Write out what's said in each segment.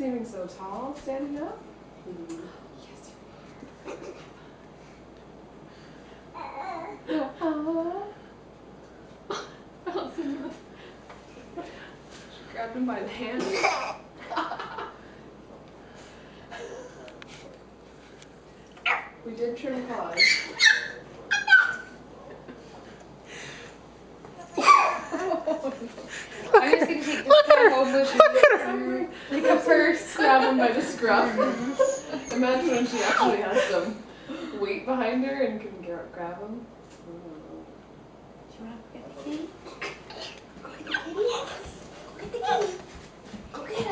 seeming so tall, standing up. Yes. She grabbed him by the hand. We did trim paws. I'm just gonna take this guy home with me. Like a purse. Grab him by the scruff. Imagine when she actually has some weight behind her and can grab him. Do you wanna go get the kitty? Go get the kitty? Go get the kitty. Go get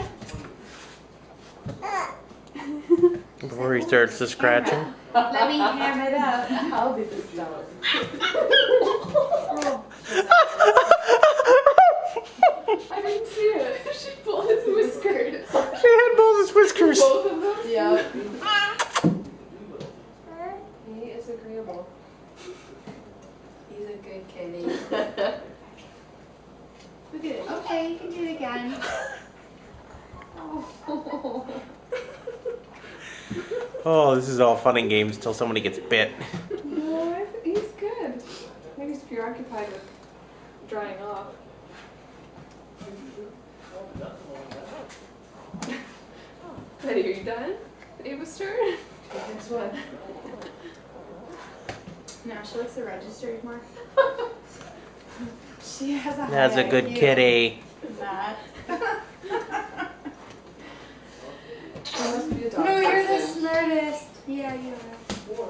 him. Before he starts to scratching. Let me ham it up. I'll be this dog. I didn't see it. She pulled his whiskers. She had both his whiskers. Both of them? Yeah. He is agreeable. He's a good kitty. Look at it. Okay, you can do it again. Oh. Oh, this is all fun and games until somebody gets bit. No, he's good. I think he's preoccupied with drying off. Betty, are you done? Ava stir? Next one. Now she likes the registers more. She has a high That's a good IQ. kitty. Matt. She must be a dog No, you're the person. smartest. Yeah, you are.